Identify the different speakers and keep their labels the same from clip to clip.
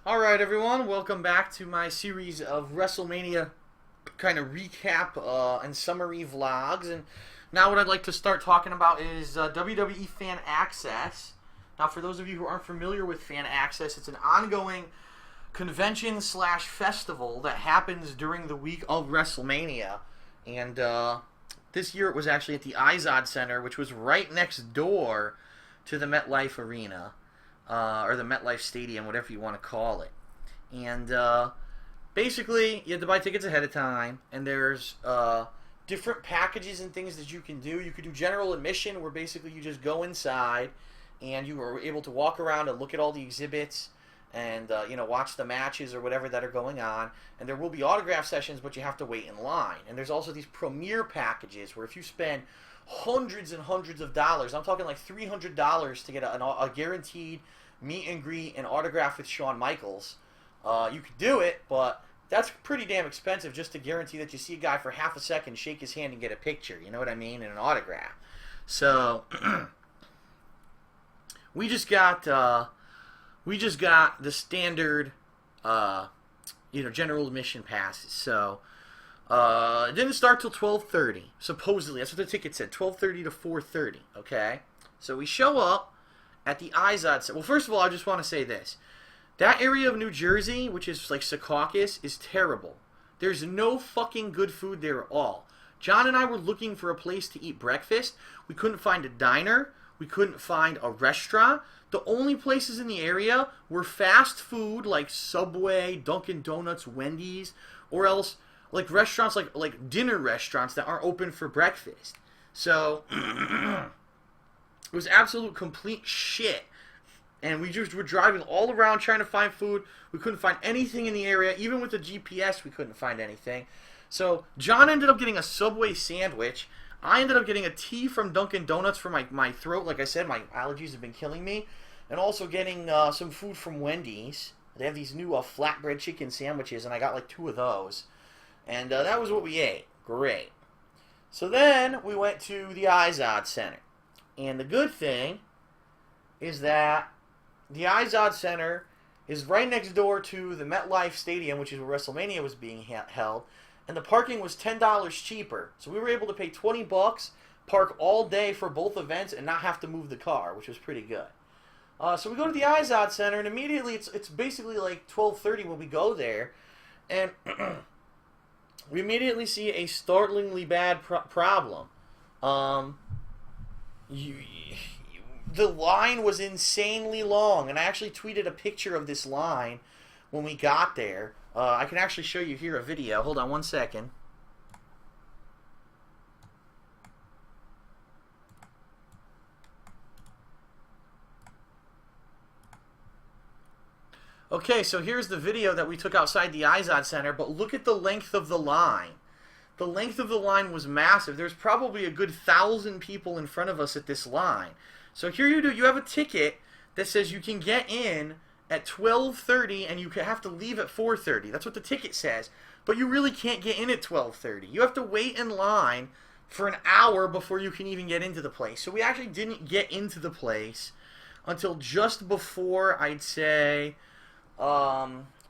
Speaker 1: Alright everyone, welcome back to my series of Wrestlemania kind of recap and summary vlogs. And now what I'd like to start talking about is WWE Fan Axxess. Now for those of you who aren't familiar with Fan Axxess, it's an ongoing convention slash festival that happens during the week of Wrestlemania. And this year it was actually at the Izod Center, which was right next door to the MetLife Arena. Or the MetLife Stadium, whatever you want to call it. And basically, you have to buy tickets ahead of time, and there's different packages and things that you can do. You could do general admission, where basically you just go inside, and you are able to walk around and look at all the exhibits, and watch the matches or whatever that are going on. And there will be autograph sessions, but you have to wait in line. And there's also these premier packages, where if you spend hundreds and hundreds of dollars, I'm talking like $300 to get a guaranteed meet and greet and autograph with Shawn Michaels. You could do it, but that's pretty damn expensive just to guarantee that you see a guy for half a second, shake his hand, and get a picture. You know what I mean? And an autograph. So we just got the standard, general admission passes. So it didn't start till 12:30. Supposedly, that's what the ticket said. 12:30 to 4:30. Okay. So we show up at the Izod Center. Well, first of all, I just want to say this. That area of New Jersey, which is like Secaucus, is terrible. There's no fucking good food there at all. John and I were looking for a place to eat breakfast. We couldn't find a diner. We couldn't find a restaurant. The only places in the area were fast food like Subway, Dunkin' Donuts, Wendy's, or else like restaurants like dinner restaurants that aren't open for breakfast. So it was absolute complete shit. And we just were driving all around trying to find food. We couldn't find anything in the area. Even with the GPS, we couldn't find anything. So John ended up getting a Subway sandwich. I ended up getting a tea from Dunkin' Donuts for my throat. Like I said, my allergies have been killing me. And also getting some food from Wendy's. They have these new flatbread chicken sandwiches, and I got like 2 of those. And that was what we ate. Great. So then we went to the Izod Center. And the good thing is that the Izod Center is right next door to the MetLife Stadium, which is where WrestleMania was being held. And the parking was $10 cheaper. So we were able to pay $20, park all day for both events, and not have to move the car, which was pretty good. So we go to the Izod Center, and immediately it's basically like 12:30 when we go there. And we immediately see a startlingly bad problem. The line was insanely long, and I actually tweeted a picture of this line when we got there. I can actually show you here a video. Hold on one second. Okay, so here's the video that we took outside the Izod Center, but look at the length of the line. The length of the line was massive. There's probably a good 1,000 people in front of us at this line. So here you do. You have a ticket that says you can get in at 12:30 and you have to leave at 4:30. That's what the ticket says. But you really can't get in at 12:30. You have to wait in line for an hour before you can even get into the place. So we actually didn't get into the place until just before, I'd say,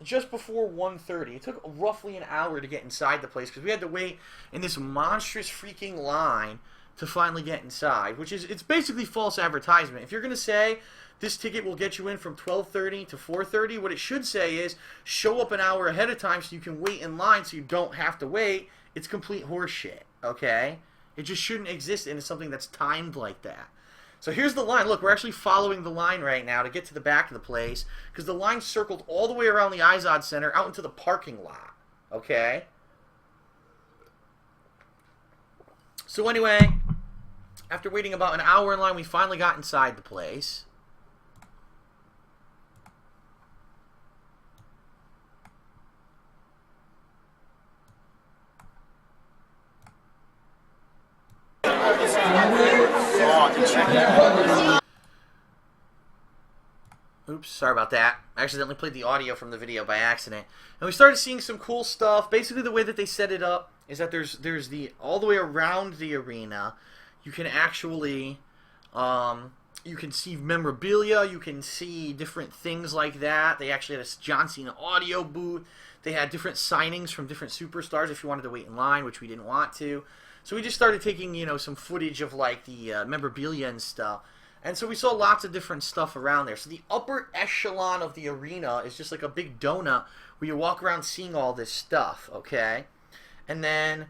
Speaker 1: just before 1:30. It took roughly an hour to get inside the place because we had to wait in this monstrous freaking line to finally get inside, which is, it's basically false advertisement. If you're going to say this ticket will get you in from 12:30 to 4:30, what it should say is show up an hour ahead of time so you can wait in line so you don't have to wait. It's complete horseshit, okay? It just shouldn't exist in something that's timed like that. So here's the line. Look, we're actually following the line right now to get to the back of the place because the line circled all the way around the Izod Center out into the parking lot. Okay? So anyway, after waiting about an hour in line, we finally got inside the place. Oops, sorry about that. I accidentally played the audio from the video by accident. And we started seeing some cool stuff. Basically, the way that they set it up is that there's the all the way around the arena, you can actually You can see memorabilia. You can see different things like that. They actually had a John Cena audio booth. They had different signings from different superstars if you wanted to wait in line, which we didn't want to. So we just started taking, you know, some footage of like the memorabilia and stuff. And so we saw lots of different stuff around there. So the upper echelon of the arena is just like a big donut where you walk around seeing all this stuff, okay? And then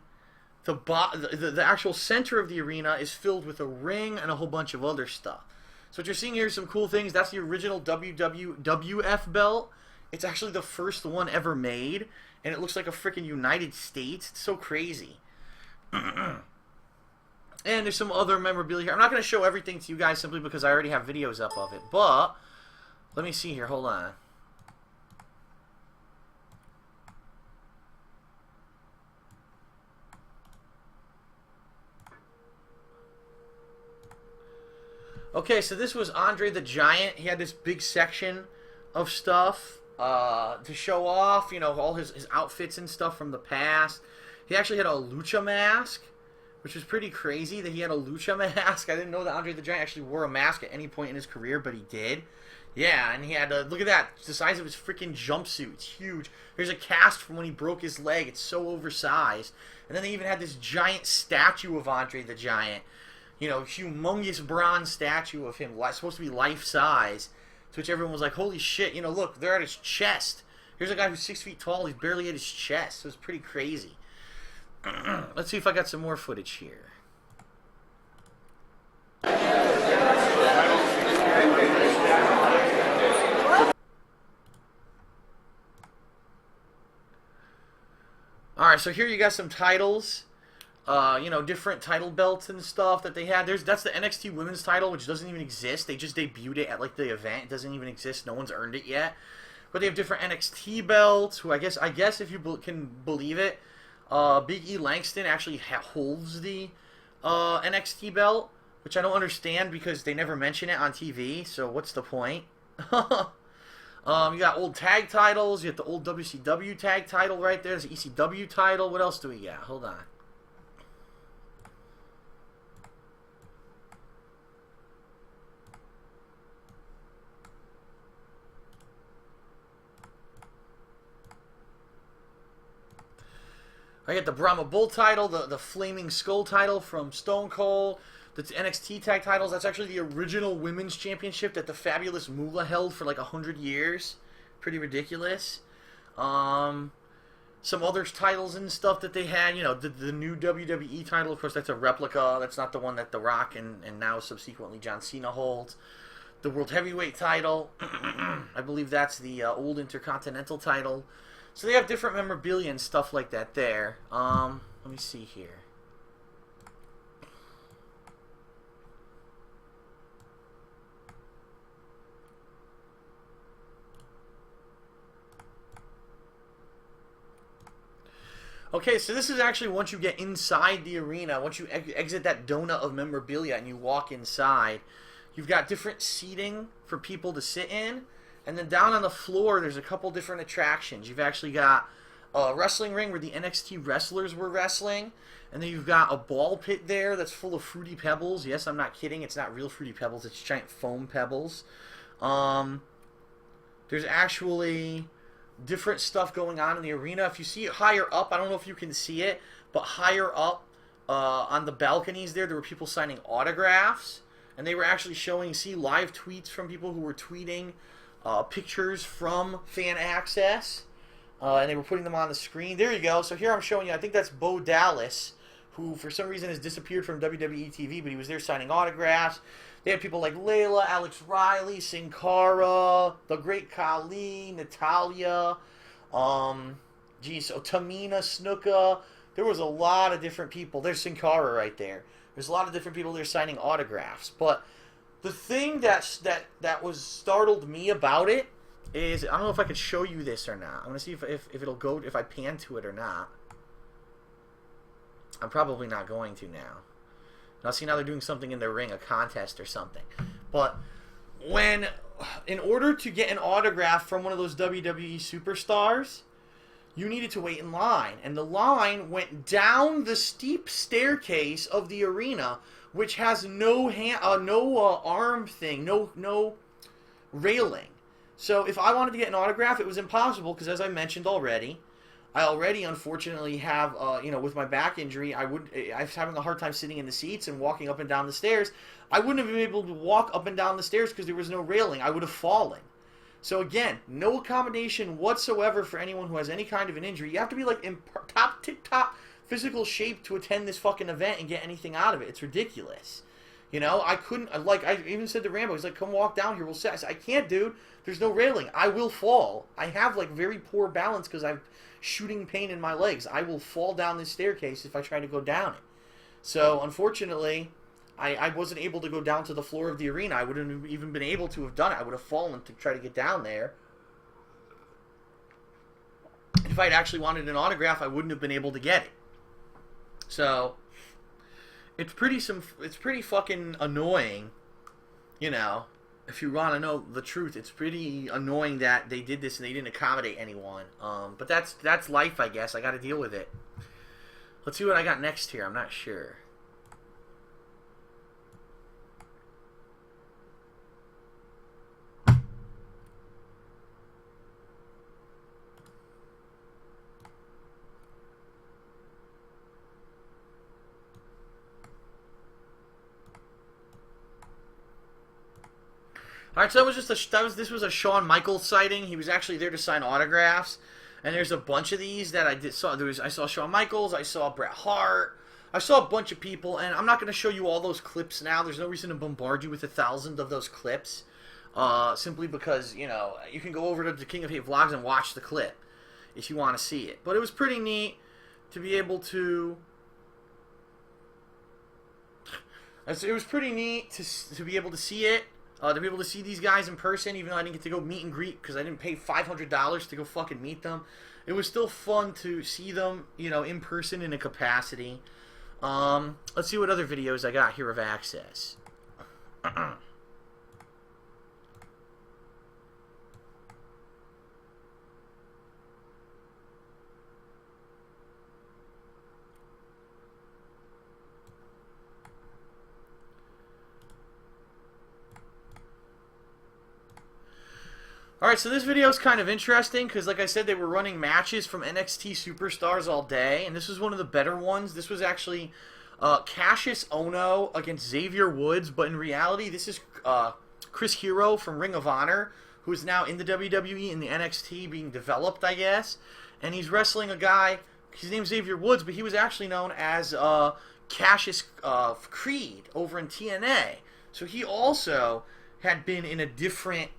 Speaker 1: the actual center of the arena is filled with a ring and a whole bunch of other stuff. So what you're seeing here is some cool things. That's the original WWF belt. It's actually the first one ever made, and it looks like a freaking United States. It's so crazy. And there's some other memorabilia here. I'm not going to show everything to you guys simply because I already have videos up of it. But, let me see here. Hold on. Okay, so this was Andre the Giant. He had this big section of stuff to show off, you know, all his outfits and stuff from the past. He actually had a lucha mask, which was pretty crazy that he had a lucha mask. I didn't know that Andre the Giant actually wore a mask at any point in his career, but he did. Yeah, and he had look at that. It's the size of his freaking jumpsuit. It's huge. There's a cast from when he broke his leg. It's so oversized. And then they even had this giant statue of Andre the Giant. You know, humongous bronze statue of him, supposed to be life-size. To which everyone was like, holy shit, you know, look, they're at his chest. Here's a guy who's 6 feet tall. He's barely at his chest. So it's pretty crazy. Let's see if I got some more footage here. Alright, so here you got some titles. You know, different title belts and stuff that they had. That's the NXT Women's title, which doesn't even exist. They just debuted it at like the event. It doesn't even exist. No one's earned it yet. But they have different NXT belts. Who I guess if you can believe it, Big E Langston actually holds the NXT belt, which I don't understand because they never mention it on TV. So what's the point? You got old tag titles. You got the old WCW tag title right there. There's the ECW title. What else do we got? Hold on. I got the Brahma Bull title, the Flaming Skull title from Stone Cold, the NXT tag titles. That's actually the original women's championship that the Fabulous Moolah held for like 100 years. Pretty ridiculous. Some other titles and stuff that they had. You know, the new WWE title, of course, that's a replica. That's not the one that The Rock and now subsequently John Cena holds. The World Heavyweight title, I believe that's the old Intercontinental title. So they have different memorabilia and stuff like that there. Let me see here. Okay, so this is actually once you get inside the arena, once you exit that donut of memorabilia and you walk inside, you've got different seating for people to sit in. And then down on the floor, there's a couple different attractions. You've actually got a wrestling ring where the NXT wrestlers were wrestling. And then you've got a ball pit there that's full of Fruity Pebbles. Yes, I'm not kidding. It's not real Fruity Pebbles. It's giant foam pebbles. There's actually different stuff going on in the arena. If you see it higher up, I don't know if you can see it, but higher up on the balconies there were people signing autographs. And they were actually showing, live tweets from people who were tweeting pictures from Fan Axxess, and they were putting them on the screen. There you go. So here I'm showing you, I think that's Bo Dallas, who for some reason has disappeared from WWE TV, but he was there signing autographs. They had people like Layla, Alex Riley, Sin Cara, The Great Khali, Natalya, Tamina Snuka. There was a lot of different people. There's Sin Cara right there. There's a lot of different people there signing autographs, but the thing that was startled me about it is, I don't know if I could show you this or not. I'm gonna see if it'll go, if I pan to it or not. I'm probably not going to now. Now see, now they're doing something in their ring, a contest or something. But in order to get an autograph from one of those WWE superstars, you needed to wait in line. And the line went down the steep staircase of the arena, which has no arm thing, no railing. So if I wanted to get an autograph, it was impossible because, as I mentioned already, I already unfortunately have, with my back injury, I was having a hard time sitting in the seats and walking up and down the stairs. I wouldn't have been able to walk up and down the stairs because there was no railing. I would have fallen. So again, no accommodation whatsoever for anyone who has any kind of an injury. You have to be like in tip-top physical shape to attend this fucking event and get anything out of it. It's ridiculous. I couldn't, I even said to Rambo, he's like, come walk down here, we'll sit. I said, I can't, dude. There's no railing. I will fall. I have, like, very poor balance because I've shooting pain in my legs. I will fall down this staircase if I try to go down it. So, unfortunately, I wasn't able to go down to the floor of the arena. I wouldn't have even been able to have done it. I would have fallen to try to get down there. If I'd actually wanted an autograph, I wouldn't have been able to get it. So, it's pretty fucking annoying, if you want to know the truth. It's pretty annoying that they did this and they didn't accommodate anyone. But that's life, I guess. I got to deal with it. Let's see what I got next here. I'm not sure. All right, so this was a Shawn Michaels sighting. He was actually there to sign autographs, and there's a bunch of these that I saw Shawn Michaels, I saw Bret Hart, I saw a bunch of people, and I'm not going to show you all those clips now. There's no reason to bombard you with 1,000 of those clips, simply because you can go over to the King of Hate vlogs and watch the clip if you want to see it. But it was pretty neat to be able to. It was pretty neat to be able to see it. To be able to see these guys in person, even though I didn't get to go meet and greet because I didn't pay $500 to go fucking meet them. It was still fun to see them, in person in a capacity. Let's see what other videos I got here of Axxess. Alright, so this video is kind of interesting because, like I said, they were running matches from NXT Superstars all day, and this was one of the better ones. This was actually Cassius Ohno against Xavier Woods, but in reality, this is Chris Hero from Ring of Honor, who is now in the WWE in the NXT being developed, I guess, and he's wrestling a guy, his name's Xavier Woods, but he was actually known as Cassius Creed over in TNA. So he also had been in a different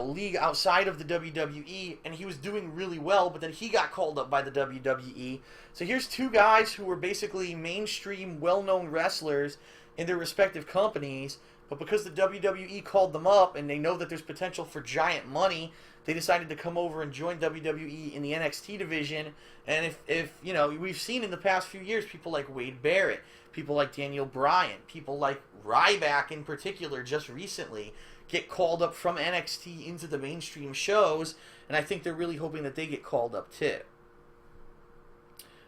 Speaker 1: league outside of the WWE, and he was doing really well, but then he got called up by the WWE. So here's two guys who were basically mainstream, well-known wrestlers in their respective companies, but because the WWE called them up and they know that there's potential for giant money, they decided to come over and join WWE in the NXT division. And if we've seen in the past few years people like Wade Barrett, people like Daniel Bryan, people like Ryback in particular just recently get called up from NXT into the mainstream shows, and I think they're really hoping that they get called up too.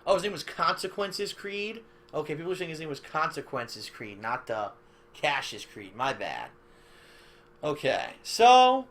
Speaker 1: Oh, his name was Consequences Creed? Okay, people are saying his name was Consequences Creed, not Cassius Creed. My bad. Okay, so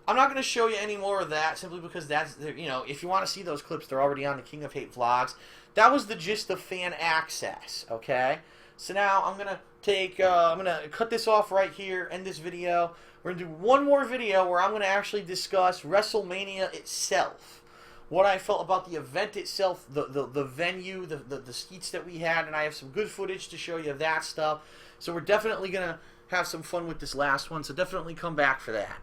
Speaker 1: I'm not going to show you any more of that simply because that's, if you want to see those clips, they're already on the King of Hate vlogs. That was the gist of Fan Axxess, okay? So now I'm going to cut this off right here, end this video. We're going to do one more video where I'm going to actually discuss WrestleMania itself. What I felt about the event itself, the venue, the seats that we had, and I have some good footage to show you of that stuff. So we're definitely going to have some fun with this last one, so definitely come back for that.